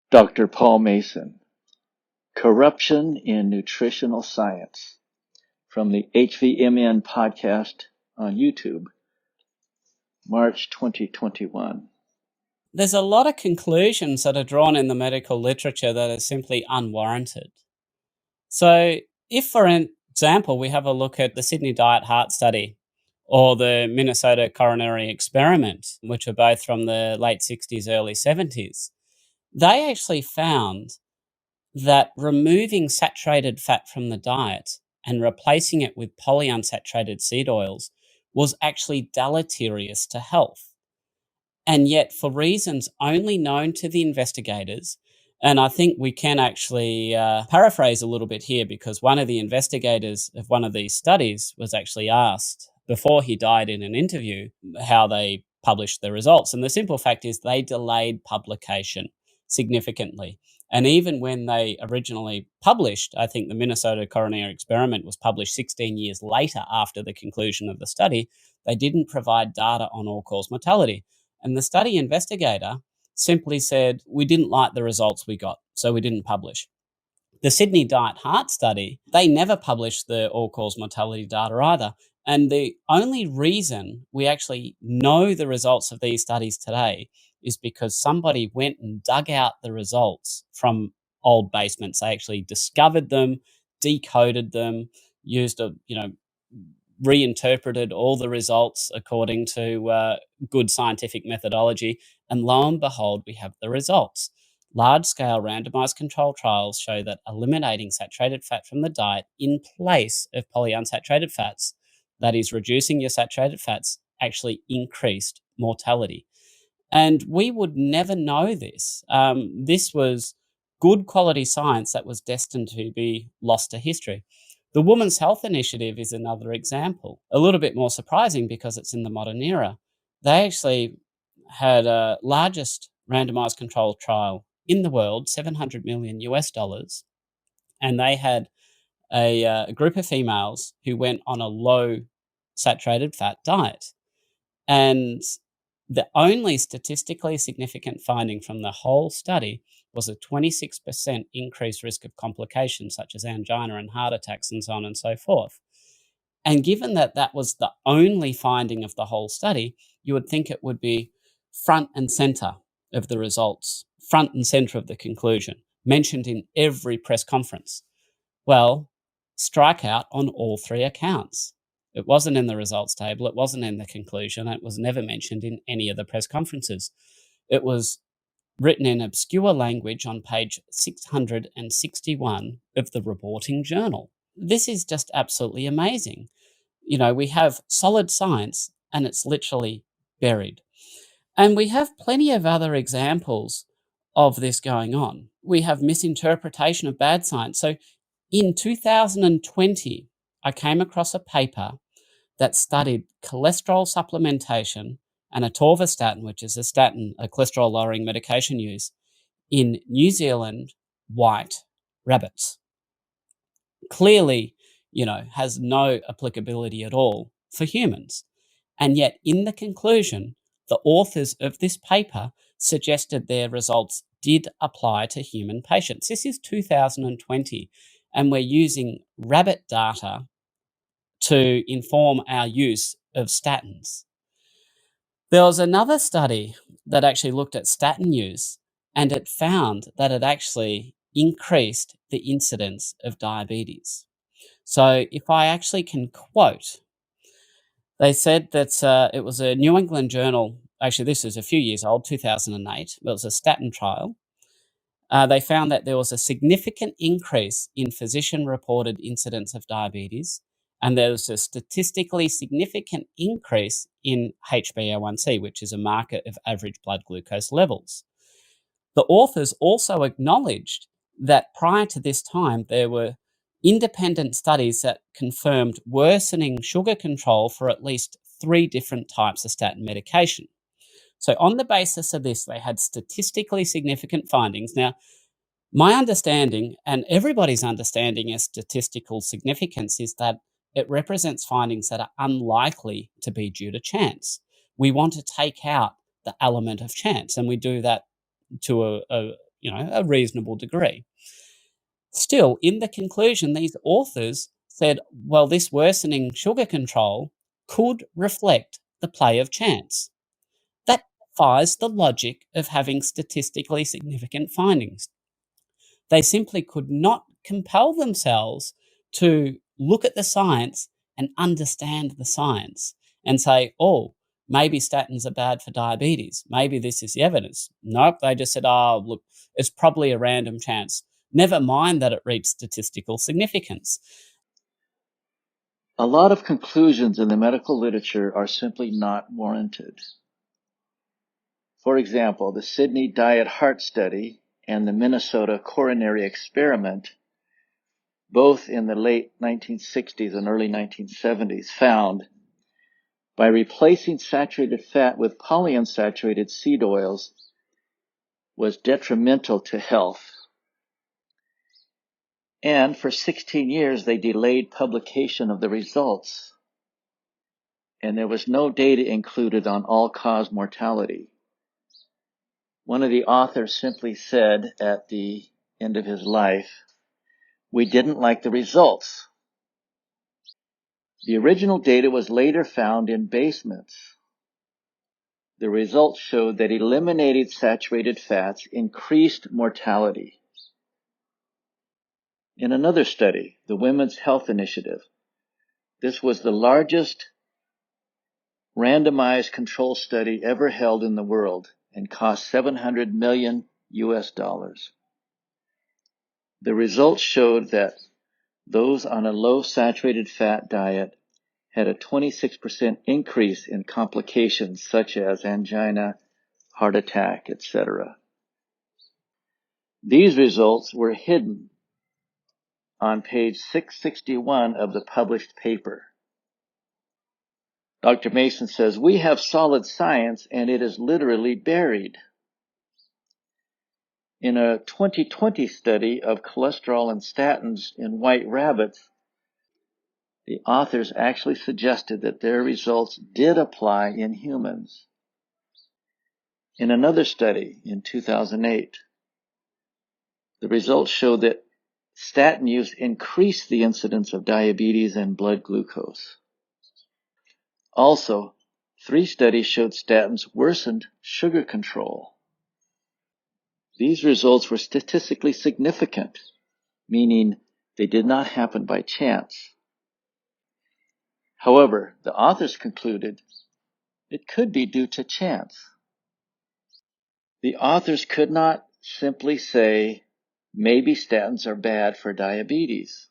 Dr. Paul Mason, Corruption in Nutritional Science, from the HVMN podcast on YouTube, March 2021. There's a lot of conclusions that are drawn in the medical literature that are simply unwarranted. So if, for example, we have a look at the Sydney Diet Heart Study or the Minnesota Coronary Experiment, which are both from the late 60s, early 70s, they actually found that removing saturated fat from the diet and replacing it with polyunsaturated seed oils was actually deleterious to health. And yet, for reasons only known to the investigators, and I think we can actually paraphrase a little bit here, because one of the investigators of one of these studies was actually asked before he died in an interview how they published the results. And the simple fact is they delayed publication significantly. And even when they originally published, I think the Minnesota Coronary Experiment was published 16 years later after the conclusion of the study, they didn't provide data on all-cause mortality. And the study investigator simply said, we didn't like the results we got, so we didn't publish. The Sydney Diet Heart Study, they never published the all-cause mortality data either. And the only reason we actually know the results of these studies today is because somebody went and dug out the results from old basements. They actually discovered them, decoded them, used reinterpreted all the results according to good scientific methodology, and lo and behold, we have the results. Large-scale randomized control trials show that eliminating saturated fat from the diet in place of polyunsaturated fats, that is, reducing your saturated fats, actually increased mortality. And we would never know this. This was good quality science that was destined to be lost to history. The Women's Health Initiative is another example, a little bit more surprising because it's in the modern era. They actually had a largest randomized controlled trial in the world, $700 million US, and they had a group of females who went on a low saturated fat diet. And the only statistically significant finding from the whole study was a 26% increased risk of complications such as angina and heart attacks and so on and so forth. And given that that was the only finding of the whole study, you would think it would be front and center of the results, front and center of the conclusion, mentioned in every press conference. Well, strike out on all three accounts. It wasn't in the results table. It wasn't in the conclusion. It was never mentioned in any of the press conferences. It was written in obscure language on page 661 of the reporting journal. This is just absolutely amazing. You know, we have solid science and it's literally buried. And we have plenty of other examples of this going on. We have misinterpretation of bad science. So in 2020, I came across a paper that studied cholesterol supplementation and atorvastatin, which is a statin, a cholesterol-lowering medication use, in New Zealand white rabbits. Clearly, has no applicability at all for humans. And yet, in the conclusion, the authors of this paper suggested their results did apply to human patients. This is 2020, and we're using rabbit data to inform our use of statins. There was another study that actually looked at statin use, and it found that it actually increased the incidence of diabetes. So if I actually can quote, they said that it was a New England journal, actually this is a few years old, 2008, it was a statin trial. They found that there was a significant increase in physician-reported incidence of diabetes, and there was a statistically significant increase in HbA1c, which is a marker of average blood glucose levels. The authors also acknowledged that prior to this time, there were independent studies that confirmed worsening sugar control for at least 3 different types of statin medication. So on the basis of this, they had statistically significant findings. Now, my understanding, and everybody's understanding of statistical significance, is that it represents findings that are unlikely to be due to chance. We want to take out the element of chance, and we do that to a reasonable degree. Still, in the conclusion, these authors said, well, this worsening sugar control could reflect the play of chance. That defies the logic of having statistically significant findings. They simply could not compel themselves to look at the science and understand the science and say, oh, maybe statins are bad for diabetes. Maybe this is the evidence. Nope, they just said, oh, look, it's probably a random chance. Never mind that it reached statistical significance. A lot of conclusions in the medical literature are simply not warranted. For example, the Sydney Diet Heart Study and the Minnesota Coronary Experiment, both in the late 1960s and early 1970s, found by replacing saturated fat with polyunsaturated seed oils was detrimental to health. And for 16 years, they delayed publication of the results. And there was no data included on all-cause mortality. One of the authors simply said at the end of his life, "We didn't like the results." The original data was later found in basements. The results showed that eliminating saturated fats increased mortality. In another study, the Women's Health Initiative, this was the largest randomized control study ever held in the world and cost $700 million US. The results showed that those on a low saturated fat diet had a 26% increase in complications such as angina, heart attack, etc. These results were hidden on page 661 of the published paper. Dr. Mason says, "We have solid science and it is literally buried." In a 2020 study of cholesterol and statins in white rabbits, the authors actually suggested that their results did apply in humans. In another study in 2008, the results showed that statin use increased the incidence of diabetes and blood glucose. Also, 3 studies showed statins worsened sugar control. These results were statistically significant, meaning they did not happen by chance. However, the authors concluded it could be due to chance. The authors could not simply say, maybe statins are bad for diabetes.